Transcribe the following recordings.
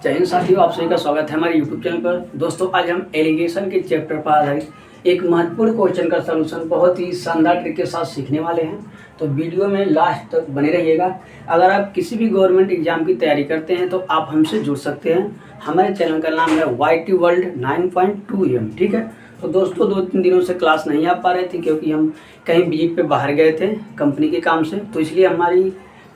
जय हिंद साथियों, आप सभी का स्वागत है हमारे YouTube चैनल पर। दोस्तों, आज हम एलिगेशन के चैप्टर पर आधारित एक महत्वपूर्ण क्वेश्चन का सलूशन बहुत ही शानदार तरीके के साथ सीखने वाले हैं। तो वीडियो में लास्ट तक बने रहिएगा। अगर आप किसी भी गवर्नमेंट एग्जाम की तैयारी करते हैं तो आप हमसे जुड़ सकते हैं। हमारे चैनल का नाम है YT वर्ल्ड 9.2 AM। ठीक है। तो दोस्तों, 2-3 दिनों से क्लास नहीं आ पा रही थी क्योंकि हम कहीं विजिट पे बाहर गए थे कंपनी के काम से, तो इसलिए हमारी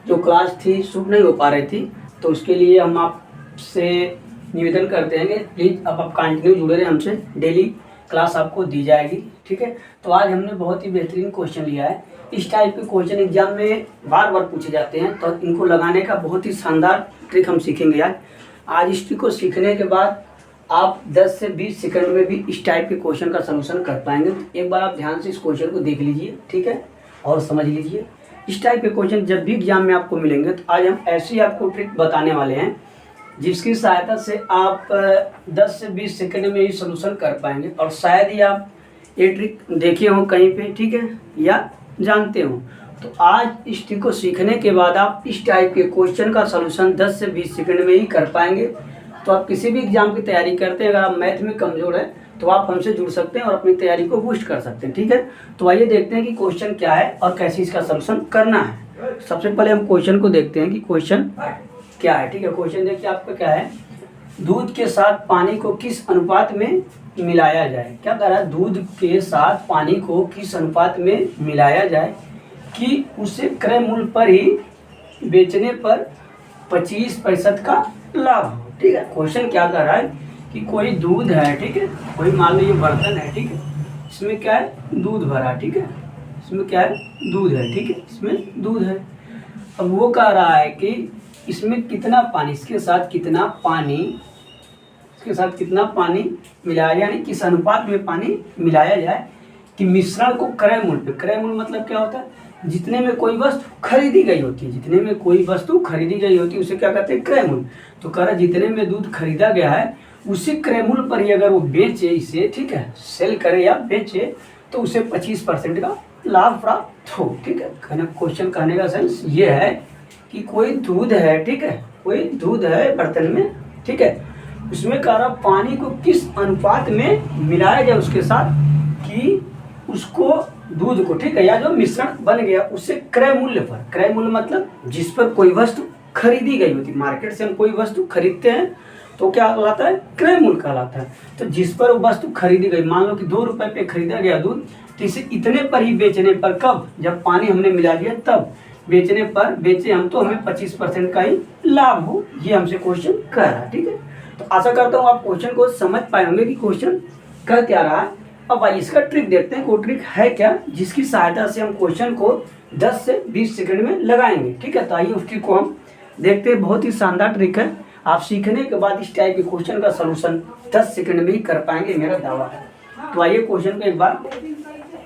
जो क्लास थी शूट नहीं हो पा रही थी। तो उसके लिए हम आपसे निवेदन करते हैं कि प्लीज़ अब आप कंटिन्यू जुड़े रहें हमसे, डेली क्लास आपको दी जाएगी। ठीक है। तो आज हमने बहुत ही बेहतरीन क्वेश्चन लिया है। इस टाइप के क्वेश्चन एग्जाम में बार बार पूछे जाते हैं, तो इनको लगाने का बहुत ही शानदार ट्रिक हम सीखेंगे आज इस ट्रिक को सीखने के बाद आप 10 से 20 सेकंड में भी इस टाइप के क्वेश्चन का सलूशन कर पाएंगे। तो एक बार आप ध्यान से इस क्वेश्चन को देख लीजिए, ठीक है, और समझ लीजिए। इस टाइप के क्वेश्चन जब भी एग्जाम में आपको मिलेंगे तो आज हम ऐसी आपको ट्रिक बताने वाले हैं जिसकी सहायता से आप 10 से 20 सेकंड में ही सलूशन कर पाएंगे। और शायद ही आप ये ट्रिक देखे हो कहीं पे, ठीक है, या जानते हो। तो आज इस ट्रिक को सीखने के बाद आप इस टाइप के क्वेश्चन का सलूशन 10 से 20 सेकंड में ही कर पाएंगे। तो आप किसी भी एग्जाम की तैयारी करते हैं, अगर आप मैथ में कमज़ोर है तो आप हमसे जुड़ सकते हैं और अपनी तैयारी को बूस्ट कर सकते हैं। ठीक है। तो आइए देखते हैं कि क्वेश्चन क्या है और कैसे इसका सलूशन करना है। सबसे पहले हम क्वेश्चन को देखते हैं कि क्वेश्चन क्या है। ठीक है। क्वेश्चन देखिए आपका क्या है, दूध के साथ पानी को किस अनुपात में मिलाया जाए। क्या कह रहा है, दूध के साथ पानी को किस अनुपात में मिलाया जाए कि उसे क्रय मूल्य पर ही बेचने पर 25% का लाभ हो। ठीक है। क्वेश्चन क्या कर रहा है कि कोई दूध है, ठीक है, कोई मान लो ये बर्तन है, ठीक है, इसमें क्या है, दूध भरा, ठीक है, इसमें क्या है, दूध है, ठीक है, इसमें दूध है। अब वो कह रहा है कि इसमें कितना पानी, इसके साथ कितना पानी मिलाया जाए, यानी किस अनुपात में पानी मिलाया जाए कि मिश्रण को क्रय मूल्य पे, क्रय मूल्य मतलब क्या होता है, जितने में कोई वस्तु खरीदी गई होती है, जितने में कोई वस्तु खरीदी गई होती है उसे क्या कहते हैं, क्रय मूल्य। तो कह रहा है जितने में दूध खरीदा गया है उसी क्रय मूल्य पर ही अगर वो बेचे इसे, ठीक है, सेल करे या बेचे, तो उसे 25% का लाभ प्राप्त हो। ठीक है। क्वेश्चन कहने का सेंस ये है कि कोई दूध है, ठीक है, कोई दूध है बर्तन में, ठीक है, उसमें कह रहा पानी को किस अनुपात में मिलाया जाए उसके साथ कि उसको दूध को, ठीक है, या जो मिश्रण बन गया उससे क्रय मूल्य पर, क्रय मूल्य मतलब जिस पर कोई वस्तु खरीदी गई होती है। मार्केट से हम कोई वस्तु खरीदते हैं तो क्या कहलाता है, क्रय मूल्य कहलाता है। तो जिस पर वो वस्तु खरीदी गई, मान लो कि 2 रुपए पे खरीदा गया दूध, तो इसे इतने पर ही बेचने पर, कब, जब पानी हमने मिला दिया तब बेचने पर, बेचे हम तो हमें 25% का ही लाभ हो। ये हमसे क्वेश्चन कह रहा है। ठीक है। तो आशा करता हूँ आप क्वेश्चन को समझ पाए होंगे कि क्वेश्चन कह क्या रहा है। अब आइए इसका ट्रिक देखते हैं, वो ट्रिक है क्या जिसकी सहायता से हम क्वेश्चन को 10 से 20 सेकंड में लगाएंगे। ठीक है। तो आइए उस ट्रिक को हम देखते हैं। बहुत ही शानदार ट्रिक है, आप सीखने के बाद इस टाइप के क्वेश्चन का सलूशन 10 सेकंड में ही कर पाएंगे, मेरा दावा है। तो आइए क्वेश्चन को एक बार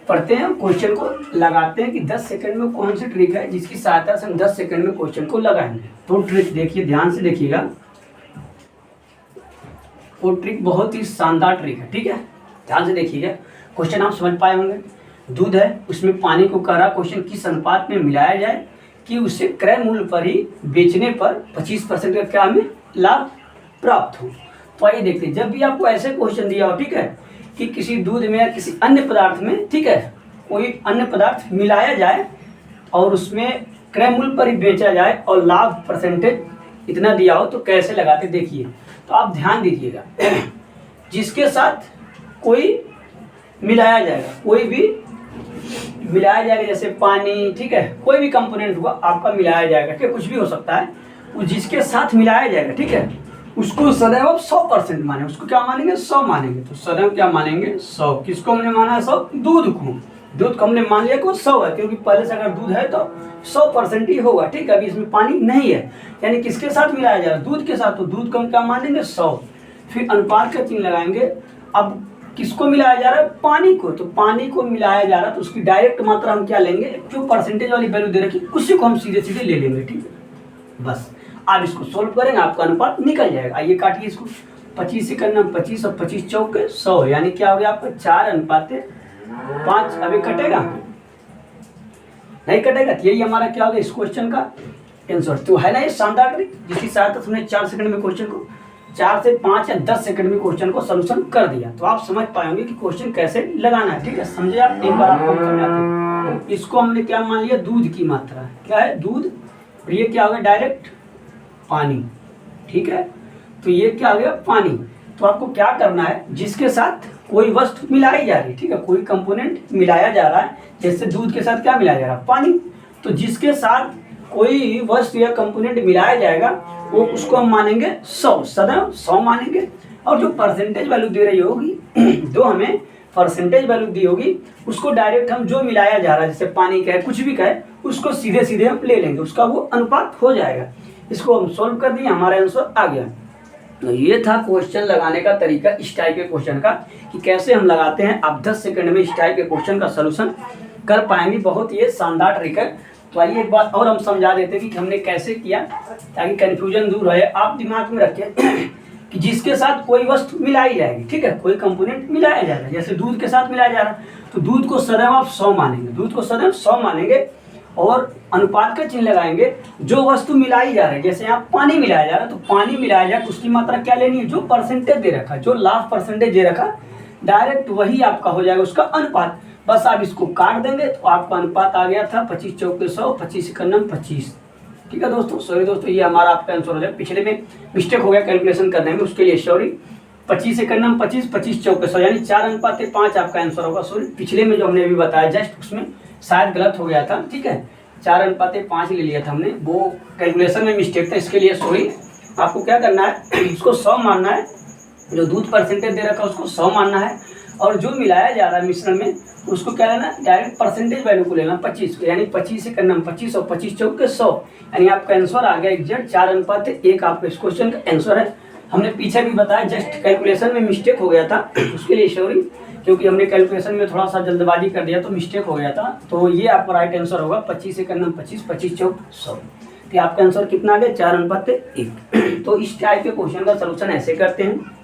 पढ़ते हैं, क्वेश्चन को लगाते हैं कि 10 सेकंड में कौन सी ट्रिक है जिसकी सहायता से हम 10 सेकंड में क्वेश्चन को लगाएंगे। तो ट्रिक देखिए, ध्यान से देखिएगा, वो ट्रिक बहुत ही शानदार ट्रिक है। ठीक है। ध्यान से देखिएगा, क्वेश्चन आप समझ पाए होंगे। दूध है, उसमें पानी को कह रहा क्वेश्चन किस अनुपात में मिलाया जाए कि उसे क्रय मूल्य पर ही बेचने पर 25% का क्या हमें लाभ प्राप्त हो। तो आइए देखते हैं, जब भी आपको ऐसे क्वेश्चन दिया हो, ठीक है, कि किसी दूध में या किसी अन्य पदार्थ में, ठीक है, कोई अन्य पदार्थ मिलाया जाए और उसमें क्रय मूल्य पर ही बेचा जाए और लाभ परसेंटेज इतना दिया हो, तो कैसे लगाते देखिए। तो आप ध्यान दीजिएगा, जिसके साथ कोई मिलाया जाएगा, कोई भी मिलाया जाएगा, जैसे पानी, ठीक है, कोई भी कंपोनेंट हुआ आपका मिलाया जाएगा, ठीक है, कुछ भी हो सकता है, वो जिसके साथ मिलाया जाएगा, ठीक है, उसको सदैव आप 100% माने, उसको क्या मानेंगे, 100 मानेंगे। तो सदैव क्या मानेंगे, 100। किसको हमने माना है, 100, दूध को हमने मान लिया कि 100 है, क्योंकि पहले से अगर दूध है तो 100% ही होगा। ठीक है। अभी इसमें पानी नहीं है, यानी किसके साथ मिलाया जा रहा है, दूध के साथ, तो दूध को हम क्या मानेंगे, 100। फिर अनुपात का चिन्ह लगाएंगे। अब किसको मिलाया जा रहा है, पानी को, तो पानी को मिलाया जा रहा है तो उसकी डायरेक्ट मात्रा हम क्या लेंगे, जो परसेंटेज वाली वैल्यू दे रखी उसी को हम सीधे सीधे ले लेंगे। ठीक है। बस आप इसको सोल्व करेंगे, आपका अनुपात निकल जाएगा। आइए काटिए इसको, 25 सेकंड में 25 और 25 चौक 100, यानी क्या हो गया आपका 4:5। अभी कटेगा, नहीं कटेगा। तो यही हमारा क्या हो गया इस क्वेश्चन का आंसर। तो है ना ये शानदार ट्रिक जिसकी सहायता से हमने 4 सेकंड में क्वेश्चन को 4 से 5 या 10 सेकंड में क्वेश्चन को सोल्यूशन कर दिया, तो आप समझ पाएंगे कि क्वेश्चन कैसे लगाना है। ठीक है, समझे आप? एक बार आपको समझाते हैं। इसको हमने क्या मान लिया, दूध की मात्रा। क्या है? दूध। और ये क्या हो गया, डायरेक्ट पानी। ठीक है, तो ये क्या हो गया, पानी। तो आपको क्या करना है, जिसके साथ कोई वस्तु मिलाई जा रही है, ठीक है, कोई कंपोनेंट मिलाया जा रहा है, जैसे दूध के साथ क्या मिलाया जा रहा है, पानी। तो जिसके साथ कोई वस्तु या कंपोनेंट मिलाया जाएगा वो उसको हम मानेंगे 100, सदैव 100 मानेंगे। और जो परसेंटेज वैल्यू दे रही होगी जो हमें परसेंटेज वैल्यू दी होगी उसको डायरेक्ट हम जो मिलाया जा रहा है, जैसे पानी का है, कुछ भी का है, उसको सीधे सीधे हम ले लेंगे, उसका वो अनुपात हो जाएगा। इसको हम सोल्व कर दिए, हमारा आंसर आ गया। तो ये था क्वेश्चन लगाने का तरीका इस टाइप के क्वेश्चन का, कि कैसे हम लगाते हैं। आप 10 सेकंड में इस टाइप के क्वेश्चन का सलूशन कर पाएंगे। बहुत ये शानदार ट्रिक है। तो आइए एक बात और हम समझा देते हैं कि हमने कैसे किया, ताकि कन्फ्यूजन दूर रहे। आप दिमाग में रखें कि जिसके साथ कोई वस्तु मिलाई जाएगी, ठीक है, कोई कंपोनेंट मिलाया जा रहा है, जैसे दूध के साथ मिलाया जा रहा है, तो दूध को सदैव आप 100 मानेंगे, दूध को सदैव 100 मानेंगे और अनुपात का चिन्ह लगाएंगे। जो वस्तु मिलाई जा रही है, जैसे यहाँ पानी मिलाया जा रहा है, तो पानी मिलाया जाए, उसकी मात्रा क्या लेनी है, जो परसेंटेज दे रखा है, जो लास्ट परसेंटेज दे रखा, डायरेक्ट वही आपका हो जाएगा उसका अनुपात। बस आप इसको काट देंगे तो आपका अनुपात आ गया था 25 चौके 100, 25 इक्यावन 25। ठीक है दोस्तों, सॉरी दोस्तों, ये हमारा आपका आंसर हो जाएगा। पिछले में मिस्टेक हो गया कैलकुलेशन करने में, उसके लिए सॉरी। 25 इक्यावन 25, 25 चौके 100, यानी 4:5 आपका आंसर होगा। सॉरी, पिछले में जो हमने अभी बताया जस्ट उसमें शायद गलत हो गया था। ठीक है, 4:5 ले लिया था हमने, वो कैलकुलेशन में मिस्टेक था, इसके लिए सॉरी। आपको क्या करना है, उसको 100 मानना है, जो दूध परसेंटेज दे रखा है उसको 100 मानना है, और जो मिलाया जा रहा है मिश्रण में उसको क्या लेना, डायरेक्ट परसेंटेज वैल्यू को लेना 25, यानी 25 इक्यावन 25 और 25 चौके 100, यानी आपका आंसर आ गया एग्जैक्ट 4:1 आपका इस क्वेश्चन का आंसर है। हमने पीछे भी बताया, जस्ट कैलकुलेशन में मिस्टेक हो गया था, उसके लिए सॉरी, क्योंकि हमने कैलकुलेशन में थोड़ा सा जल्दबाजी कर दिया तो मिस्टेक हो गया था। तो ये आपका राइट आंसर होगा 25 इक्यावन 25, 25 चौक 100। तो आपका आंसर कितना आ गया, 4:1। तो इस टाइप के क्वेश्चन का सलूशन ऐसे करते हैं।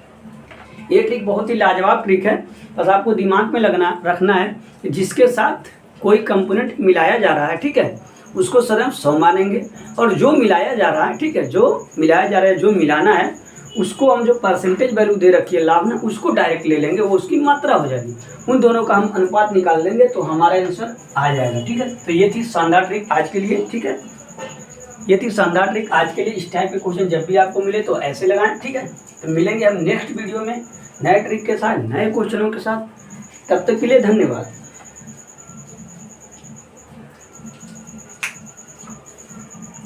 ये ट्रिक बहुत ही लाजवाब ट्रिक है, बस आपको दिमाग में रखना है कि जिसके साथ कोई कंपोनेंट मिलाया जा रहा है, ठीक है, उसको सदैव 100 मानेंगे, और जो मिलाया जा रहा है, ठीक है, जो मिलाया जा रहा है, जो मिलाना है, उसको हम जो परसेंटेज वैल्यू दे रखी है लाभ ना, उसको डायरेक्ट ले लेंगे, वो उसकी मात्रा हो जाएगी। उन दोनों का हम अनुपात निकाल लेंगे तो हमारा आंसर आ जाएगा। ठीक है, तो ये थी शानदार ट्रिक आज के लिए। ठीक है, ये थी शानदार ट्रिक आज के लिए। इस टाइप के क्वेश्चन जब भी आपको मिले तो ऐसे लगाएं। ठीक है, तो मिलेंगे हम नेक्स्ट वीडियो में नए ट्रिक के साथ, नए क्वेश्चनों के साथ। तब तक के लिए धन्यवाद।